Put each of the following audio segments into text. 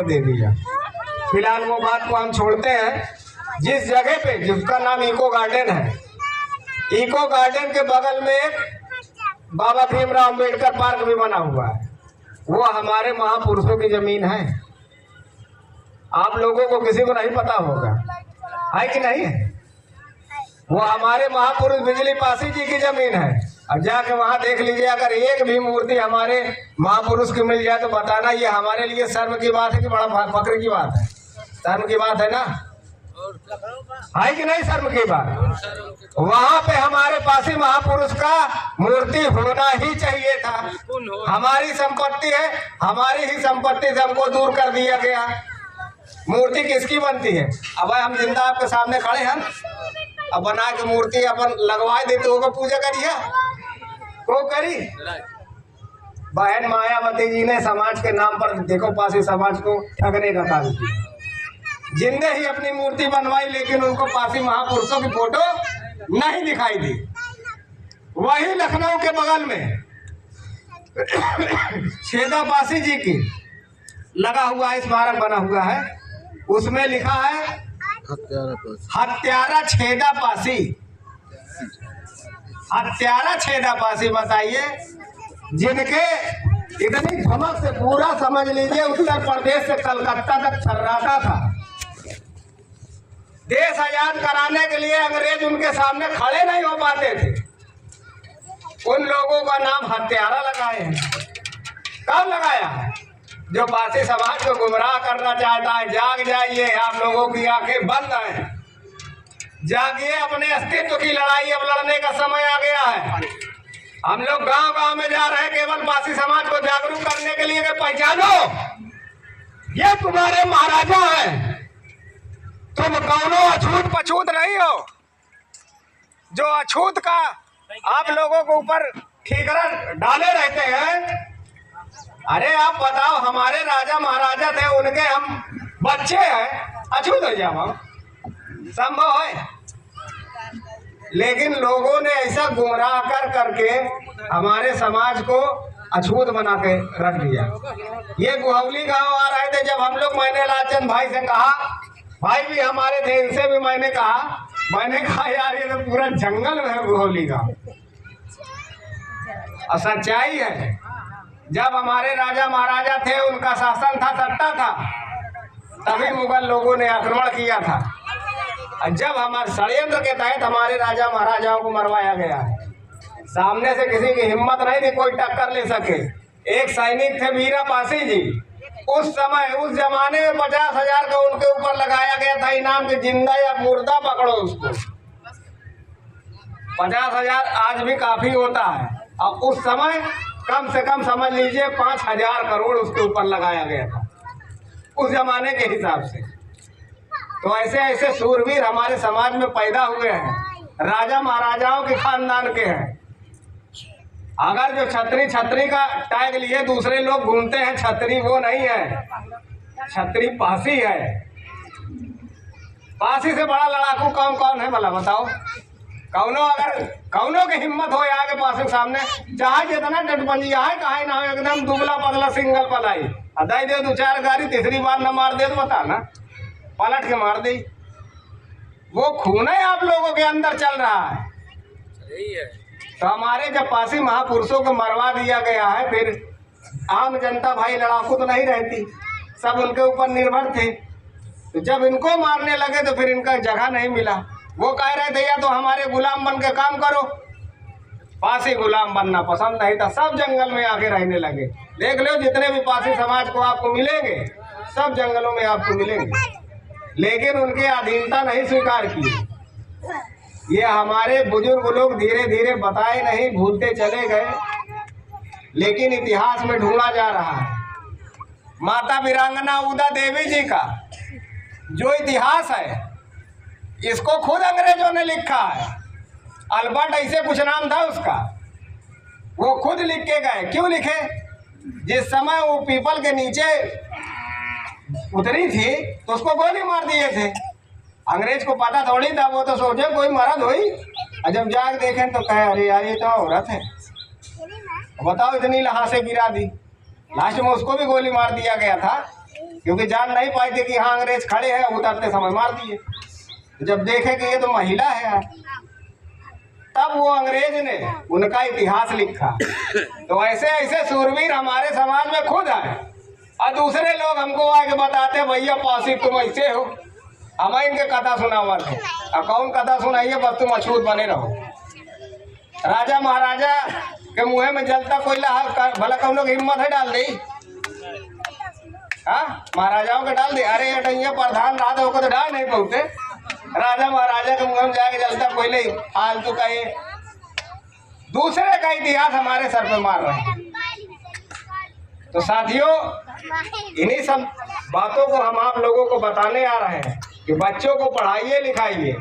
दे दिया। फिलहाल वो बात को हम छोड़ते हैं। जिस जगह पे जिसका नाम इको गार्डन है, इको गार्डन के बगल में एक बाबा भीमराव अम्बेडकर पार्क भी बना हुआ है। वो हमारे महापुरुषों की जमीन है। आप लोगों को किसी को नहीं पता होगा, है कि नहीं है? वो हमारे महापुरुष बिजली पासी जी की जमीन है। अब जाके वहां देख लीजिए, अगर एक भी मूर्ति हमारे महापुरुष की मिल जाए तो बताना ये हमारे लिए शर्म की बात है कि बड़ा फक्र की बात है? शर्म की बात है ना, है कि नहीं? शर्म की बात। वहां पे हमारे पासी महापुरुष का मूर्ति होना ही चाहिए था। हमारी संपत्ति है, हमारी ही संपत्ति से हमको दूर कर दिया गया। मूर्ति किसकी बनती है? अब हम जिंदा आपके सामने खड़े हैं, अब बना के मूर्ति अपन लगवा देते होगा, पूजा करिए को करी। बहन मायावती जी ने समाज के नाम पर देखो पासी समाज को ठगने का काम किया। जिंदे ही अपनी मूर्ति बनवाई, लेकिन उनको पासी महापुरुषों की फोटो नहीं दिखाई दी। वही लखनऊ के बगल में छेदा पासी जी की लगा हुआ स्मारक बना हुआ है, उसमें लिखा है हत्यारा छेदा पासी। हत्यारा छेदा पासी, बताइए, जिनके इतनी धमक से पूरा समझ लीजिए उत्तर प्रदेश से कलकत्ता तक छर्राता था। देश आजाद कराने के लिए अंग्रेज उनके सामने खड़े नहीं हो पाते थे। उन लोगों का नाम हत्यारा लगाए हैं। कब लगाया है? जो पासी समाज को गुमराह करना चाहता है, जाग जाइए, आप लोगों की आंखें बंद हैं। जागिए, अपने अस्तित्व की लड़ाई अब लड़ने का समय आ गया है। हम लोग गांव गांव में जा रहे हैं केवल पासी समाज को जागरूक करने के लिए कि पहचानो, ये तुम्हारे महाराजा हैं। तुम कौनो अछूत पछूत नहीं हो जो अछूत का आप लोगों को ऊपर ठीकरा डाले रहते हैं। अरे आप बताओ, हमारे राजा महाराजा थे, उनके हम बच्चे हैं, अछूत हो जाओ? संभव है? लेकिन लोगों ने ऐसा गुमराह कर करके हमारे समाज को अछूत बना के रख दिया। ये गुहौली गांव आ रहे थे जब हम लोग, मैंने लालचंद भाई से कहा, भाई भी हमारे थे, इनसे भी मैंने कहा यार ये तो पूरा जंगल में है गुहौली गांव। और सच्चाई है, जब हमारे राजा महाराजा थे, उनका शासन था, सत्ता था, तभी मुगल लोगों ने आक्रमण किया था। जब हमारे षड्यंत्र के तहत हमारे राजा महाराजाओं को मरवाया गया है। सामने से किसी की हिम्मत नहीं थी कोई टक्कर ले सके। एक सैनिक थे वीरा पासी जी, उस समय उस जमाने में 50,000 का उनके ऊपर लगाया गया था इनाम कि जिंदा या मुर्दा पकड़ो उसको। 50,000 आज भी काफी होता है, और उस समय कम से कम समझ लीजिए 5,000 करोड़ उसके ऊपर लगाया गया था उस जमाने के हिसाब से। तो ऐसे ऐसे सूरवीर हमारे समाज में पैदा हुए हैं, राजा महाराजाओं के खानदान के हैं। अगर जो छतरी का टैग लिए दूसरे लोग घूमते हैं, छतरी वो नहीं है, छतरी पासी है। पासी से बड़ा लड़ाकू कौन कौन है भला बताओ? कौनो की हिम्मत हो आगे पासी के सामने, चाहे जितना डटबंजिया है, कहा ना एकदम दुबला पतला सिंगल पलाई अदाई दे, 2-4 गाड़ी, तीसरी बार न मार दे तो बता ना, पलट के मार दी। वो खून है आप लोगों के अंदर चल रहा है। तो हमारे जब पासी महापुरुषों को मरवा दिया गया है, फिर आम जनता भाई लड़ाकू तो नहीं रहती, सब उनके ऊपर निर्भर थे। तो जब इनको मारने लगे तो फिर इनका जगह नहीं मिला। वो कह रहे थे या तो हमारे गुलाम बन के काम करो। पासी गुलाम बनना पसंद नहीं था, सब जंगल में आके रहने लगे। देख लो जितने भी पासी समाज को आपको मिलेंगे, सब जंगलों में आपको मिलेंगे, लेकिन उनकी अधीनता नहीं स्वीकार की। ये हमारे बुजुर्ग लोग धीरे धीरे बताए नहीं, भूलते चले गए, लेकिन इतिहास में ढूंढा जा रहा है। माता वीरांगना उदा देवी जी का जो इतिहास है, इसको खुद अंग्रेजों ने लिखा है। अल्बर्ट ऐसे कुछ नाम था उसका, वो खुद लिख के गए। क्यों लिखे? जिस समय वो पीपल के नीचे उतरी थी तो उसको गोली मार दिए थे। अंग्रेज को पता थोड़ी था, वो तो सोचे कोई मर्द हुई, और जब जाके देखें तो कहे अरे यार ये तो औरत है। बताओ, इतनी लहासे गिरा दी, लास्ट में उसको भी गोली मार दिया गया था। क्योंकि जान नहीं पाए थे कि हाँ अंग्रेज खड़े हैं, उतरते समय मार दिए। जब देखे कि ये तो महिला है, तब वो अंग्रेज ने उनका इतिहास लिखा। तो ऐसे ऐसे सूरवीर हमारे समाज में खुद आए और दूसरे लोग हमको आके बताते भैया पासी तुम ऐसे हो, हम इनके कथा सुनावा थे। और कौन कथा सुनाइए, बस तुम अछूत बने रहो। राजा महाराजा के मुँह में जलता कोयला भला कौन लोग हिम्मत है डाल दी? हाँ, महाराजाओं के डाल दे। अरे अटैया प्रधान राजा होकर तो डाल नहीं पहुँचे। राजा महाराजा के मुँह में जाके जलता कोयले फालतू का ये दूसरे का इतिहास हमारे सर पे मार रहे हैं। तो साथियों, इन्हीं सब बातों को हम आप लोगों को बताने आ रहे हैं कि बच्चों को पढ़ाइए लिखाइए।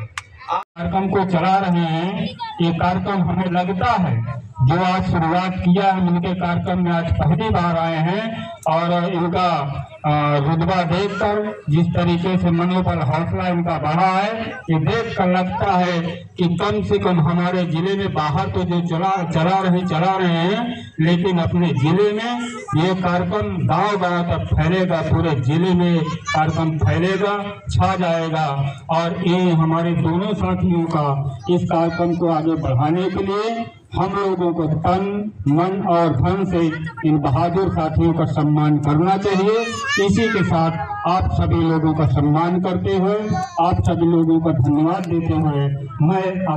कार्यक्रम को चला रहे हैं। ये कार्यक्रम हमें लगता है जो आज शुरुआत किया है, इनके कार्यक्रम में आज पहली बार आए हैं और इनका रुतबा देखकर जिस तरीके से मनोबल हौसला इनका बढ़ा है, ये देखकर लगता है कि कम से कम हमारे जिले में, बाहर तो जो चला रहे हैं, लेकिन अपने जिले में ये कार्यक्रम गांव-गांव तक फैलेगा, पूरे जिले में कार्यक्रम फैलेगा, छा जाएगा। और ये हमारे दोनों साथियों का इस कार्यक्रम को आगे बढ़ाने के लिए हम लोगों को तन मन और धन से इन बहादुर साथियों का सम्मान करना चाहिए। इसी के साथ आप सभी लोगों का सम्मान करते हुए, आप सभी लोगों का धन्यवाद देते हुए मैं